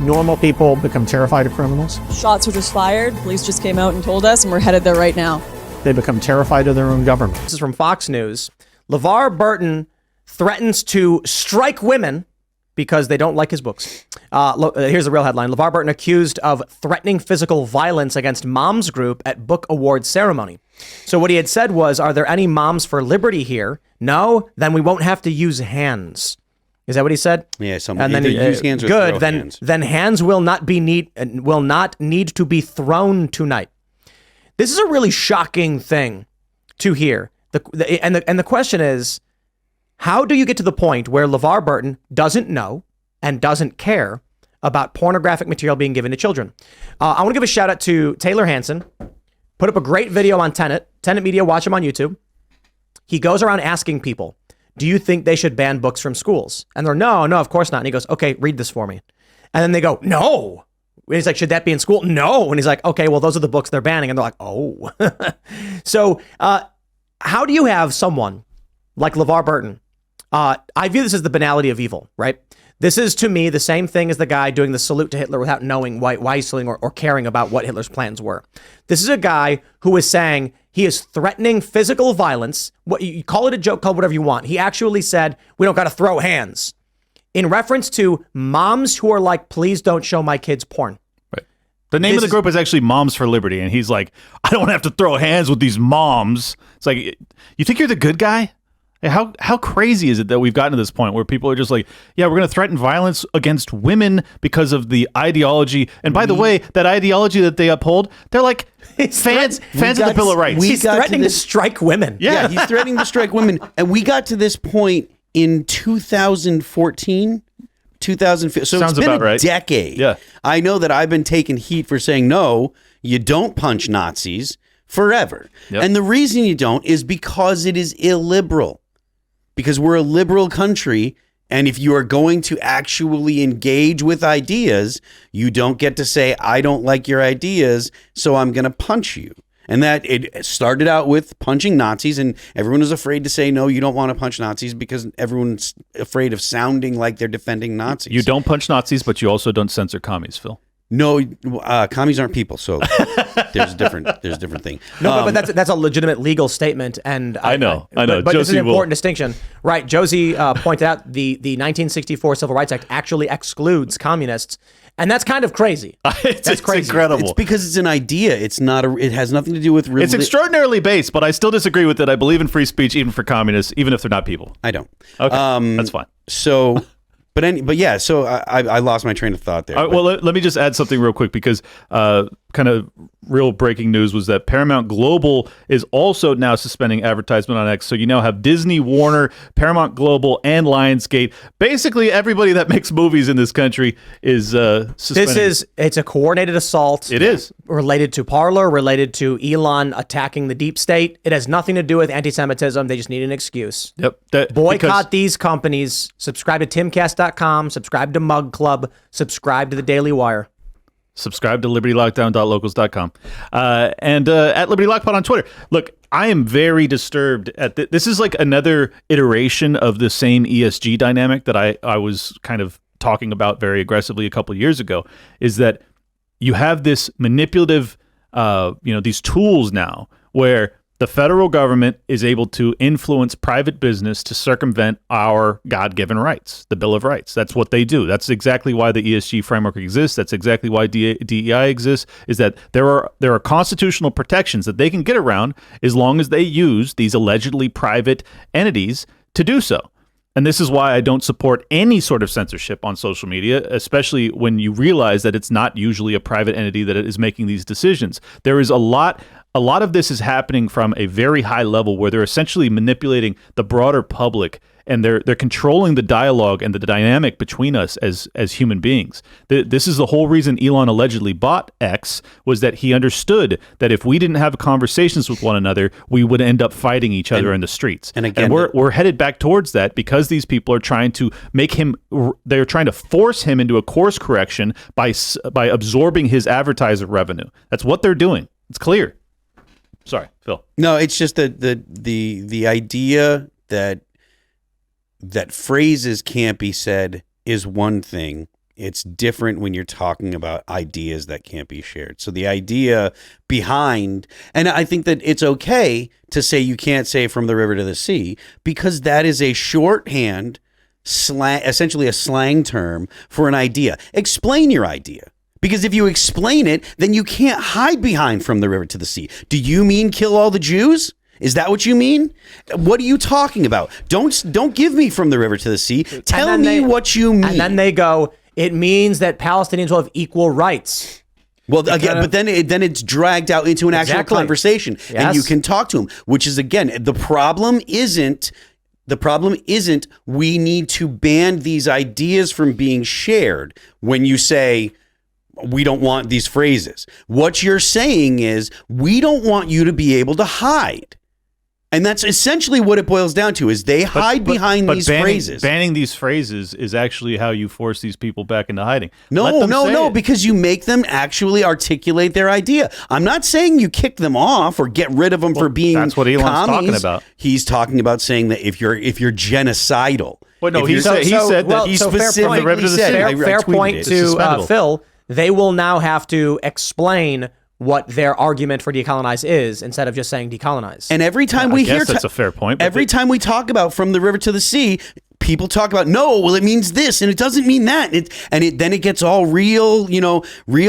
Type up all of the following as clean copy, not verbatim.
normal people become terrified of criminals. Shots were just fired. Police just came out and told us, and we're headed there right now. They become terrified of their own government. This is from Fox News. Lavar Burton threatens to strike women because they don't like his books. Here's the real headline. Lavar Burton accused of threatening physical violence against moms group at book award ceremony. So what he had said was, are there any moms for liberty here? No? Then we won't have to use hands. Is that what he said? Yeah, and then use hands or good. Throw then hands. Then hands will not need to be thrown tonight. This is a really shocking thing to hear. The question is, how do you get to the point where LeVar Burton doesn't know and doesn't care about pornographic material being given to children? I want to give a shout out to Taylor Hansen. Put up a great video on Tenet Media. Watch him on YouTube. He goes around asking people, do you think they should ban books from schools? And they're, no, of course not. And he goes, okay, read this for me. And then they go, no. And he's like, should that be in school? No. And he's like, okay, well, those are the books they're banning. And they're like, oh. So how do you have someone like LeVar Burton? I view this as the banality of evil, right? This is, to me, the same thing as the guy doing the salute to Hitler without knowing why he's saluting or caring about what Hitler's plans were. This is a guy who is saying he is threatening physical violence. What you call it a joke, call it whatever you want. He actually said, we don't got to throw hands, in reference to moms who are like, please don't show my kids porn. Right. The name of the group is actually Moms for Liberty. And he's like, I don't have to throw hands with these moms. It's like, you think you're the good guy? How crazy is it that we've gotten to this point where people are just like, yeah, we're going to threaten violence against women because of the ideology. And by the way, that ideology that they uphold, they're like fans of the Bill of Rights. He's threatening to strike women. Yeah, he's threatening to strike women. And we got to this point in 2014, 2015. So Sounds it's been about a right. decade. Yeah. I know that I've been taking heat for saying, no, you don't punch Nazis forever. Yep. And the reason you don't is because it is illiberal. Because we're a liberal country, and if you are going to actually engage with ideas, you don't get to say, I don't like your ideas, so I'm going to punch you. And that it started out with punching Nazis, and everyone is afraid to say, no, you don't want to punch Nazis because everyone's afraid of sounding like they're defending Nazis. You don't punch Nazis, but you also don't censor commies, Phil. No, commies aren't people, so there's a different thing. No, but that's a legitimate legal statement, and I know. But Josie it's an important distinction, right? Josie pointed out the 1964 Civil Rights Act actually excludes communists, and that's kind of crazy. It's crazy. incredible. It's because it's an idea. It's not it has nothing to do with religion. It's extraordinarily based, but I still disagree with it. I believe in free speech, even for communists, even if they're not people. I don't. Okay, that's fine. So. But yeah, so I lost my train of thought there. Well, let me just add something real quick because kind of real breaking news was that Paramount Global is also now suspending advertisement on X. So you now have Disney, Warner, Paramount Global, and Lionsgate. Basically, everybody that makes movies in this country is suspended. It's a coordinated assault. It is. Related to Parler, related to Elon attacking the deep state. It has nothing to do with anti-Semitism. They just need an excuse. Yep. Boycott these companies. Subscribe to Timcast.com. Subscribe to Mug Club. Subscribe to the Daily Wire. Subscribe to libertylockdown.locals.com and at Liberty Lockpod on Twitter. Look, I am very disturbed at this. Is like another iteration of the same ESG dynamic that I was kind of talking about very aggressively a couple of years ago, is that you have this manipulative, these tools now where the federal government is able to influence private business to circumvent our God-given rights, the Bill of Rights. That's what they do. That's exactly why the ESG framework exists. That's exactly why DEI exists, is that there are constitutional protections that they can get around as long as they use these allegedly private entities to do so. And this is why I don't support any sort of censorship on social media, especially when you realize that it's not usually a private entity that is making these decisions. There is a lot of this is happening from a very high level where they're essentially manipulating the broader public, and they're controlling the dialogue and the dynamic between us as human beings. This is the whole reason Elon allegedly bought X, was that he understood that if we didn't have conversations with one another, we would end up fighting each other in the streets. And again, we're headed back towards that because these people are trying to they're trying to force him into a course correction by absorbing his advertiser revenue. That's what they're doing. It's clear. Sorry, Phil. No, it's just the idea that phrases can't be said is one thing, It's different when you're talking about ideas that can't be shared. So the idea behind, and I think that it's okay to say you can't say from the river to the sea, because that is a shorthand slang, essentially a slang term for an idea. Explain your idea. Because if you explain it, then you can't hide behind from the river to the sea. Do you mean kill all the Jews? Is that what you mean? What are you talking about? Don't give me from the river to the sea. Tell me what you mean. And then they go, it means that Palestinians will have equal rights. Well, again, but then it's dragged out into an actual conversation, and you can talk to them. Which is, again, the problem isn't we need to ban these ideas from being shared. When you say we don't want these phrases, what you're saying is we don't want you to be able to hide. And that's essentially what it boils down to, is they hide behind these phrases. Banning these phrases is actually how you force these people back into hiding. No, because you make them actually articulate their idea. I'm not saying you kick them off or get rid of them for being that's what Elon's commies. talking about. He's talking about saying that if you're genocidal. Well, no, he said that he specifically said, fair point to Phil, they will now have to explain what their argument for decolonize is, instead of just saying decolonize. And every time we hear, that's a fair point. Every time we talk about from the river to the sea, people talk about, no, well, it means this, and it doesn't mean that. Then it gets all real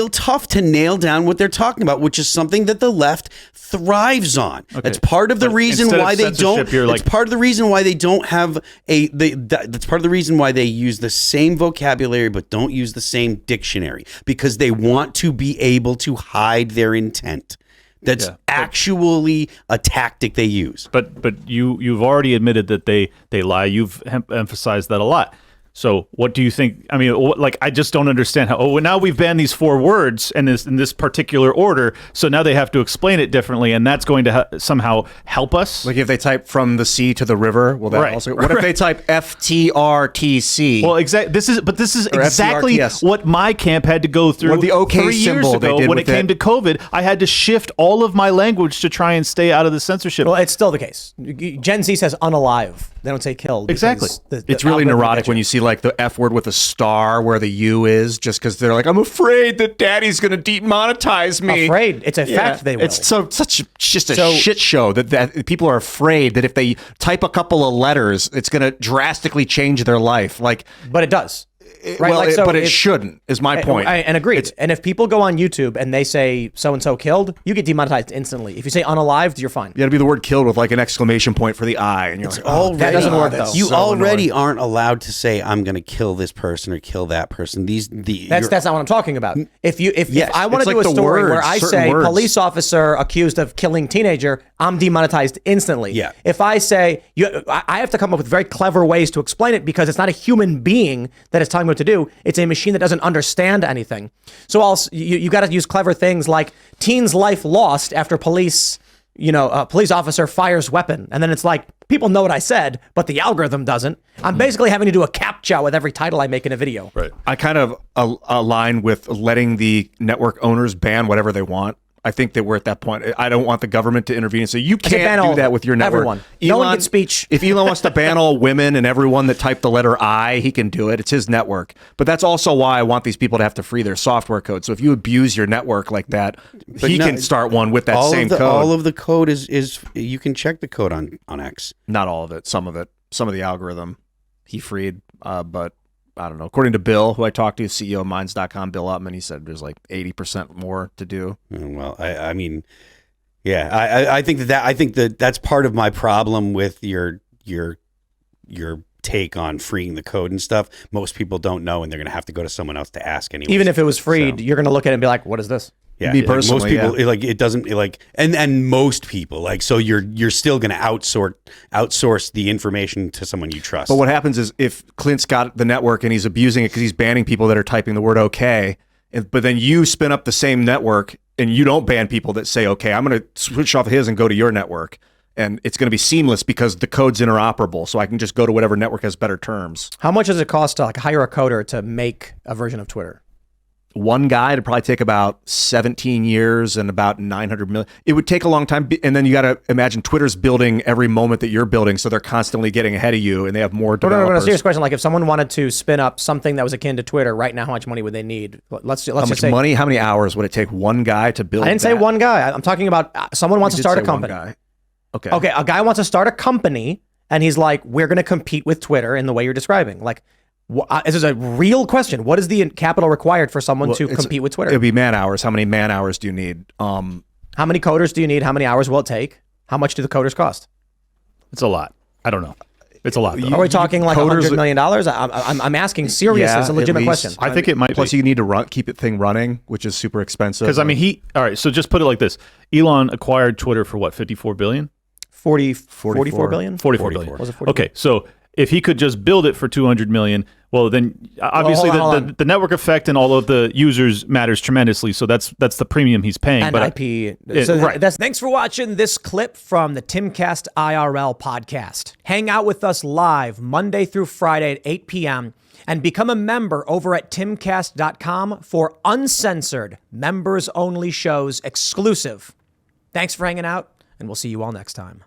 tough to nail down what they're talking about, which is something that the left thrives on. Okay. That's part of the reason why they don't. It's part of the reason why they don't have that's part of the reason why they use the same vocabulary but don't use the same dictionary, because they want to be able to hide their intent. That's actually a tactic they use. But you've already admitted that they lie. You've emphasized that a lot. So what do you think? I mean, I just don't understand how. Oh, now we've banned these 4 words in this particular order, so now they have to explain it differently, and that's going to somehow help us. Like if they type from the sea to the river, will that also? What if they type FTRTC? Well, this is exactly what my camp had to go through. The OK 3 years ago when it came to COVID. I had to shift all of my language to try and stay out of the censorship. Well, it's still the case. Gen Z says unalive. They don't say killed. Exactly. It's really neurotic when you see like the F word with a star where the U is, just because they're like, I'm afraid that daddy's going to demonetize me. Afraid. It's a fact they will. It's such a shit show that people are afraid that if they type a couple of letters, it's going to drastically change their life. But it does. Right, but it shouldn't, is my point. And agreed. And if people go on YouTube and they say so-and-so killed, you get demonetized instantly. If you say unalived, you're fine. You got to be the word killed with like an exclamation point for the I. And you're like, that doesn't work, though. You already aren't allowed to say, I'm going to kill this person or kill that person. That's not what I'm talking about. If I want to do a story where I say police officer accused of killing teenager, I'm demonetized instantly. Yeah. If I say, I have to come up with very clever ways to explain it, because it's not a human being that is telling me what to do. It's a machine that doesn't understand anything. So you got to use clever things like teen's life lost after police officer fires weapon. And then it's like, people know what I said, but the algorithm doesn't. I'm basically having to do a CAPTCHA with every title I make in a video. Right. I kind of align with letting the network owners ban whatever they want. I think that we're at that point. I don't want the government to intervene and say, you can't do that with your network. Everyone. No one gets speech. If Elon wants to ban all women and everyone that typed the letter I, he can do it. It's his network. But that's also why I want these people to have to free their software code. So if you abuse your network like that, he can start one with that same code. All of the code is you can check the code on X. Not all of it. Some of it. Some of the algorithm he freed. But I don't know. According to Bill, who I talked to, CEO of Minds.com, Bill Upman, he said there's like 80% more to do. Well, I mean, yeah, I think that's part of my problem with your take on freeing the code and stuff. Most people don't know, and they're going to have to go to someone else to ask anyway. Even if it was freed, you're going to look at it and be like, what is this? Yeah, me personally, most people it doesn't and most people so you're still going to outsource the information to someone you trust. But what happens is if Clint's got the network and he's abusing it because he's banning people that are typing the word okay, but then you spin up the same network and you don't ban people that say okay, I'm going to switch off his and go to your network, and it's going to be seamless because the code's interoperable, so I can just go to whatever network has better terms. How much does it cost to hire a coder to make a version of Twitter? one guy, it'd probably take about 17 years and about 900 million. It would take a long time. And then you got to imagine Twitter's building every moment that you're building. So they're constantly getting ahead of you and they have more developers. No, serious question. Like if someone wanted to spin up something that was akin to Twitter right now, how much money would they need? Let's How just much say, money? How many hours would it take one guy to build? I didn't say that? one guy. I'm talking about someone wants to You did start a say one company. guy. Okay. Okay, a guy wants to start a company and he's like, we're going to compete with Twitter in the way you're describing. Like, this is a real question. What is the capital required for someone to compete with Twitter? It'd be man hours. How many man hours do you need? How many coders do you need? How many hours will it take? How much do the coders cost? It's a lot. I don't know. It's a lot. Though. Are we talking like $100 million? I'm asking serious. Yeah, It's a at legitimate least. question. I think it might Plus, be. you need to keep it thing running, which is super expensive. Because I mean, all right. So just put it like this: Elon acquired Twitter for what? 54 billion? 44 billion? 44 billion. Was it 44? Okay, so if he could just build it for 200 million, well, then obviously hold on. the network effect and all of the users matters tremendously. So that's the premium he's paying. And but IP. right. Thanks for watching this clip from the Timcast IRL podcast. Hang out with us live Monday through Friday at 8 p.m. and become a member over at timcast.com for uncensored, members-only shows exclusive. Thanks for hanging out, and we'll see you all next time.